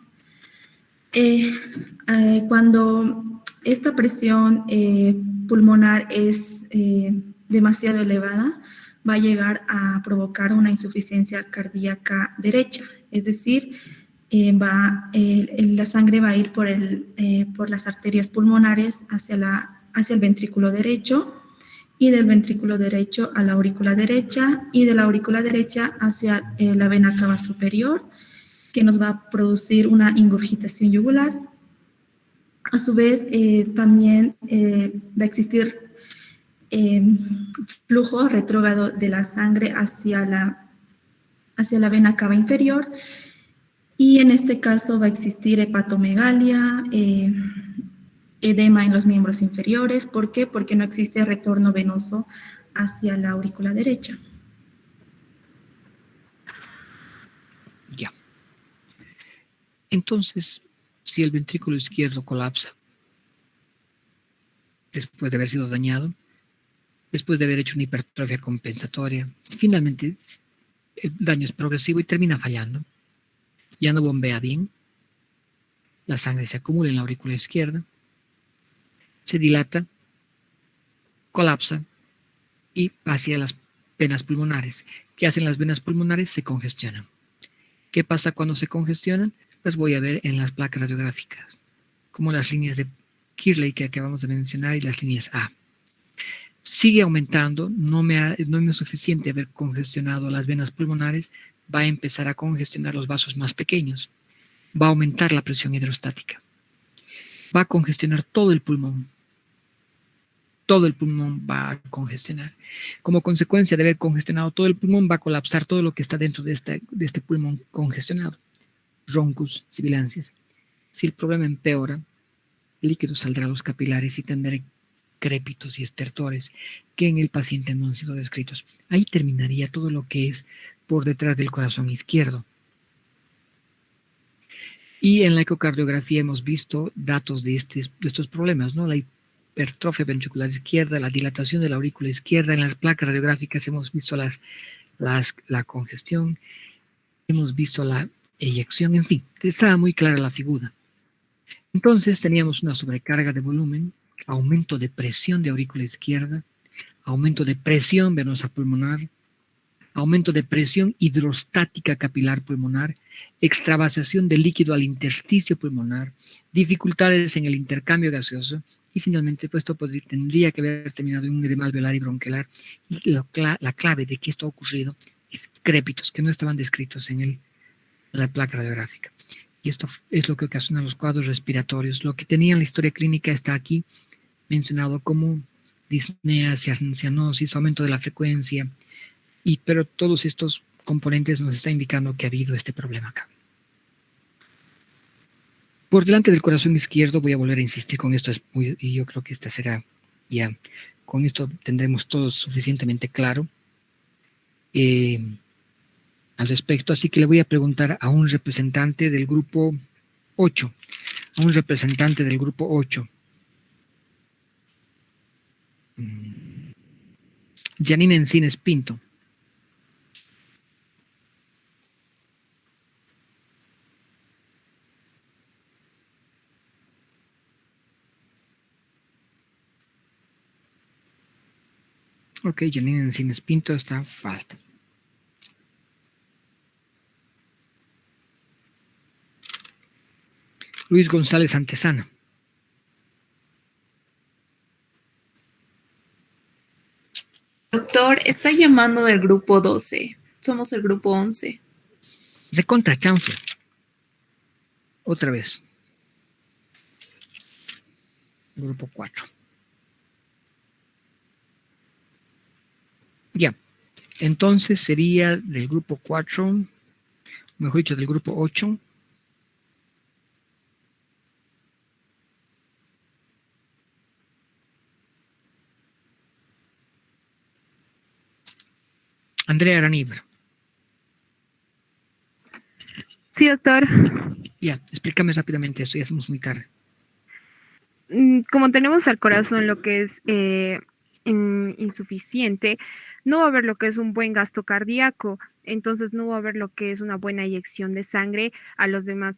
Cuando esta presión pulmonar es demasiado elevada, va a llegar a provocar una insuficiencia cardíaca derecha, es decir, la sangre va a ir por las arterias pulmonares hacia el ventrículo derecho y del ventrículo derecho a la aurícula derecha y de la aurícula derecha hacia la vena cava superior, que nos va a producir una ingurgitación yugular. A su vez, también va a existir flujo retrógrado de la sangre hacia la vena cava inferior, y en este caso va a existir hepatomegalia, edema en los miembros inferiores. ¿Por qué? Porque no existe retorno venoso hacia la aurícula derecha. Ya. Entonces, si el ventrículo izquierdo colapsa después de haber sido dañado, después de haber hecho una hipertrofia compensatoria, finalmente el daño es progresivo y termina fallando. Ya no bombea bien, la sangre se acumula en la aurícula izquierda, se dilata, colapsa y hacia las venas pulmonares. ¿Qué hacen las venas pulmonares? Se congestionan. ¿Qué pasa cuando se congestionan? Las voy a ver en las placas radiográficas, como las líneas de Kirley que acabamos de mencionar y las líneas A. Sigue aumentando, no me es suficiente haber congestionado las venas pulmonares, va a empezar a congestionar los vasos más pequeños, va a aumentar la presión hidrostática, va a congestionar todo el pulmón va a congestionar. Como consecuencia de haber congestionado todo el pulmón, va a colapsar todo lo que está dentro de este pulmón congestionado, roncus, sibilancias. Si el problema empeora, el líquido saldrá a los capilares y tendré crépitos y estertores que en el paciente no han sido descritos. Ahí terminaría todo lo que es por detrás del corazón izquierdo. Y en la ecocardiografía hemos visto datos de estos problemas, ¿no? La hipertrofia ventricular izquierda, la dilatación de la aurícula izquierda. En las placas radiográficas hemos visto la congestión, hemos visto la eyección, en fin, estaba muy clara la figura. Entonces teníamos una sobrecarga de volumen, aumento de presión de aurícula izquierda, aumento de presión venosa pulmonar, aumento de presión hidrostática capilar pulmonar, extravasación de líquido al intersticio pulmonar, dificultades en el intercambio gaseoso y finalmente pues, esto tendría que haber terminado en un edema alveolar y bronquial. Y la clave de que esto ha ocurrido es crépitos que no estaban descritos en la placa radiográfica. Y esto es lo que ocasiona los cuadros respiratorios. Lo que tenía en la historia clínica está aquí mencionado como disnea, cianosis, aumento de la frecuencia, pero todos estos componentes nos están indicando que ha habido este problema acá. Por delante del corazón izquierdo, voy a volver a insistir con esto, y yo creo que esta será ya, con esto tendremos todo suficientemente claro al respecto, así que le voy a preguntar a un representante del grupo 8, Janine Encines Pinto. Ok, Janine Encines Pinto está falta. Luis González Antesana. Doctor, está llamando del grupo 12. Somos el grupo 11. De contrachanfle. Otra vez. Grupo 4. Ya. Entonces sería del grupo 4, mejor dicho, del grupo 8. Andrea Aranibra. Sí, doctor. Ya, explícame rápidamente esto, ya estamos muy tarde. Como tenemos al corazón lo que es insuficiente, no va a haber lo que es un buen gasto cardíaco, entonces no va a haber lo que es una buena eyección de sangre a los demás,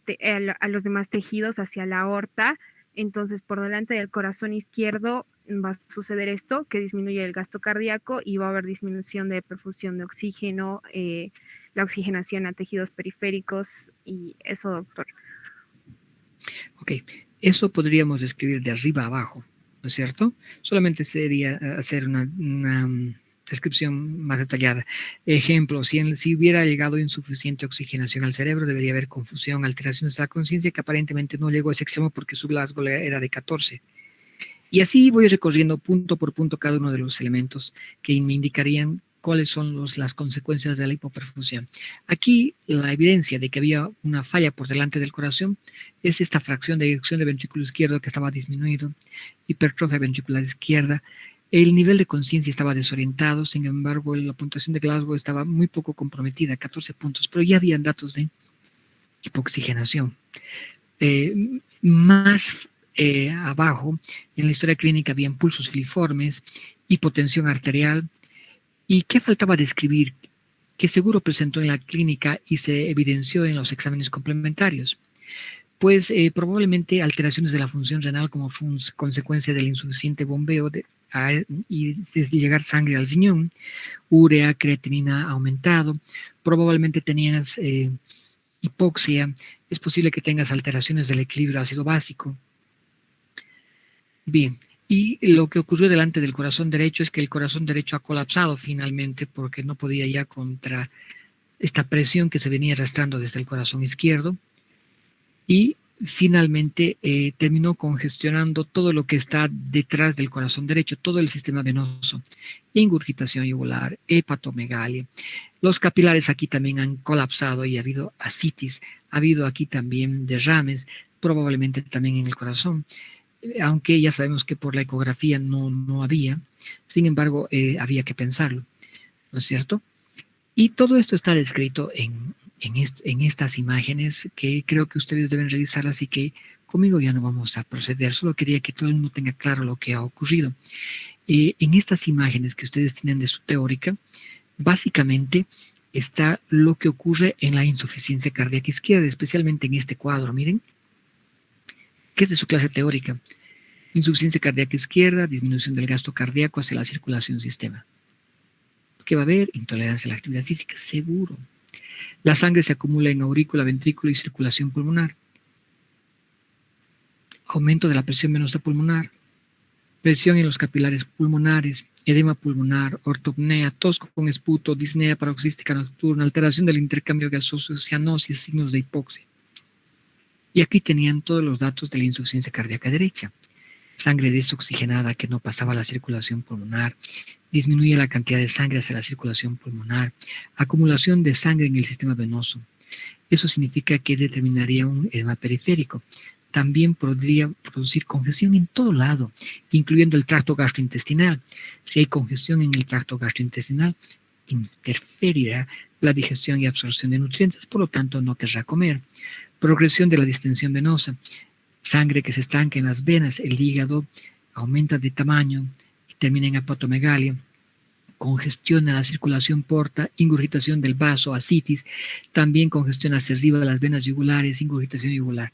a los demás tejidos hacia la aorta. Entonces, por delante del corazón izquierdo va a suceder esto, que disminuye el gasto cardíaco y va a haber disminución de perfusión de oxígeno, la oxigenación a tejidos periféricos y eso, doctor. Ok, eso podríamos describir de arriba a abajo, ¿no es cierto? Solamente sería hacer una descripción más detallada. Ejemplo, si hubiera llegado insuficiente oxigenación al cerebro, debería haber confusión, alteraciones de la conciencia, que aparentemente no llegó a ese extremo porque su Glasgow era de 14. Y así voy recorriendo punto por punto cada uno de los elementos que me indicarían cuáles son las consecuencias de la hipoperfusión. Aquí la evidencia de que había una falla por delante del corazón es esta fracción de eyección de ventrículo izquierdo que estaba disminuido, hipertrofia ventricular izquierda, el nivel de conciencia estaba desorientado, sin embargo la puntuación de Glasgow estaba muy poco comprometida, 14 puntos, pero ya habían datos de hipoxigenación. Más abajo, en la historia clínica había pulsos filiformes, hipotensión arterial. ¿Y qué faltaba describir? Que seguro presentó en la clínica y se evidenció en los exámenes complementarios. Pues probablemente alteraciones de la función renal como consecuencia del insuficiente bombeo y desde llegar sangre al riñón, urea, creatinina aumentado, probablemente tenías hipoxia, es posible que tengas alteraciones del equilibrio ácido básico. Bien. Y lo que ocurrió delante del corazón derecho es que el corazón derecho ha colapsado finalmente porque no podía ya contra esta presión que se venía arrastrando desde el corazón izquierdo y finalmente terminó congestionando todo lo que está detrás del corazón derecho, todo el sistema venoso, ingurgitación yugular, hepatomegalia. Los capilares aquí también han colapsado y ha habido ascitis, ha habido aquí también derrames, probablemente también en el corazón. Aunque ya sabemos que por la ecografía no había, sin embargo, había que pensarlo, ¿no es cierto? Y todo esto está descrito en estas imágenes que creo que ustedes deben revisar, así que conmigo ya no vamos a proceder, solo quería que todo el mundo tenga claro lo que ha ocurrido. En estas imágenes que ustedes tienen de su teórica, básicamente está lo que ocurre en la insuficiencia cardíaca izquierda, especialmente en este cuadro, miren, que es de su clase teórica. Insuficiencia cardíaca izquierda, disminución del gasto cardíaco hacia la circulación sistema. ¿Qué va a haber? Intolerancia a la actividad física, seguro. La sangre se acumula en aurícula, ventrículo y circulación pulmonar. Aumento de la presión venosa pulmonar. Presión en los capilares pulmonares, edema pulmonar, ortopnea, tos con esputo, disnea paroxística nocturna, alteración del intercambio gaseoso, cianosis, signos de hipoxia. Y aquí tenían todos los datos de la insuficiencia cardíaca derecha. Sangre desoxigenada que no pasaba a la circulación pulmonar, disminuye la cantidad de sangre hacia la circulación pulmonar, acumulación de sangre en el sistema venoso. Eso significa que determinaría un edema periférico. También podría producir congestión en todo lado, incluyendo el tracto gastrointestinal. Si hay congestión en el tracto gastrointestinal, interferirá la digestión y absorción de nutrientes, por lo tanto no querrá comer. Progresión de la distensión venosa. Sangre que se estanca en las venas, el hígado aumenta de tamaño y termina en hepatomegalia. Congestión en la circulación porta, ingurgitación del vaso, ascitis. También congestión hacia arriba de las venas yugulares, ingurgitación yugular.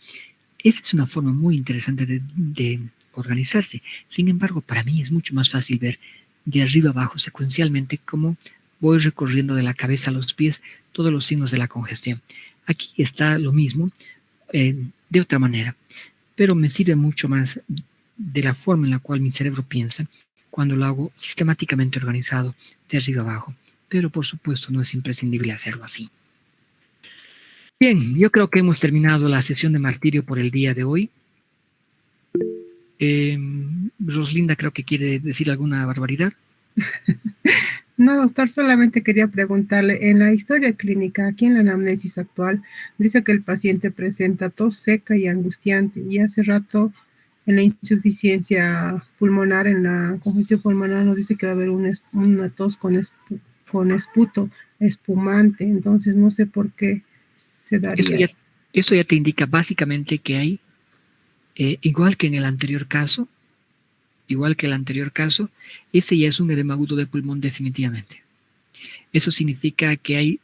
Esa es una forma muy interesante de organizarse. Sin embargo, para mí es mucho más fácil ver de arriba abajo secuencialmente cómo voy recorriendo de la cabeza a los pies todos los signos de la congestión. Aquí está lo mismo, de otra manera, pero me sirve mucho más de la forma en la cual mi cerebro piensa cuando lo hago sistemáticamente organizado de arriba abajo. Pero por supuesto no es imprescindible hacerlo así. Bien, yo creo que hemos terminado la sesión de martirio por el día de hoy. Roslinda creo que quiere decir alguna barbaridad. No, doctor, solamente quería preguntarle, en la historia clínica, aquí en la anamnesis actual, dice que el paciente presenta tos seca y angustiante, y hace rato en la insuficiencia pulmonar, en la congestión pulmonar, nos dice que va a haber una tos con esputo, espumante, entonces no sé por qué se daría. Eso ya te indica básicamente que hay, igual que en el anterior caso, ese ya es un edema agudo de pulmón definitivamente. Eso significa que hay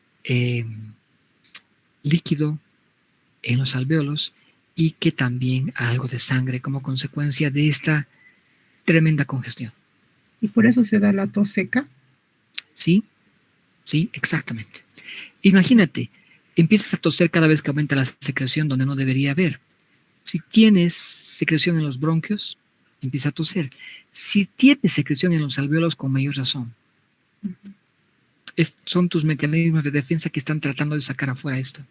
líquido en los alvéolos y que también hay algo de sangre como consecuencia de esta tremenda congestión. ¿Y por eso se da la tos seca? Sí, exactamente. Imagínate, empiezas a toser cada vez que aumenta la secreción donde no debería haber. Si tienes secreción en los bronquios, empieza a toser. Si tienes secreción en los alvéolos, con mayor razón. Son tus mecanismos de defensa que están tratando de sacar afuera esto.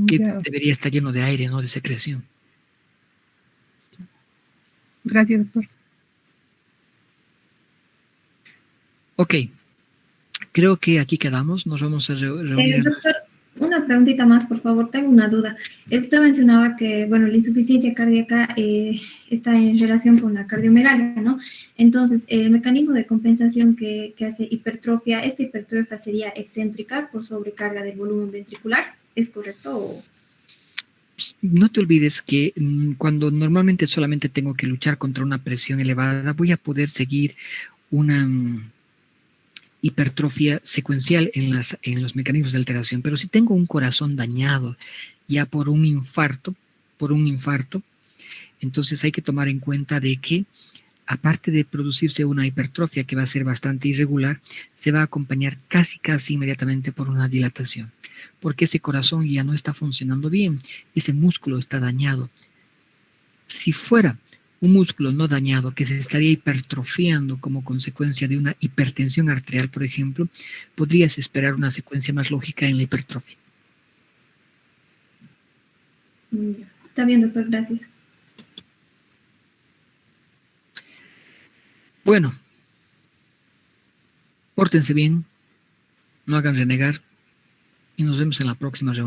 Que debería estar lleno de aire, no de secreción. Gracias, doctor. Ok. Creo que aquí quedamos. Nos vamos a reunir. Doctor, una preguntita más, por favor. Tengo una duda. Usted mencionaba que, bueno, la insuficiencia cardíaca está en relación con la cardiomegalia, ¿no? Entonces, el mecanismo de compensación que hace hipertrofia, ¿esta hipertrofia sería excéntrica por sobrecarga del volumen ventricular? ¿Es correcto? No te olvides que cuando normalmente solamente tengo que luchar contra una presión elevada, voy a poder seguir una hipertrofia secuencial en los mecanismos de alteración. Pero si tengo un corazón dañado ya por un infarto, entonces hay que tomar en cuenta de que aparte de producirse una hipertrofia que va a ser bastante irregular, se va a acompañar casi inmediatamente por una dilatación, porque ese corazón ya no está funcionando bien, ese músculo está dañado. Si fuera un músculo no dañado que se estaría hipertrofiando como consecuencia de una hipertensión arterial, por ejemplo, podrías esperar una secuencia más lógica en la hipertrofia. Está bien, doctor, gracias. Bueno, pórtense bien, no hagan renegar y nos vemos en la próxima reunión.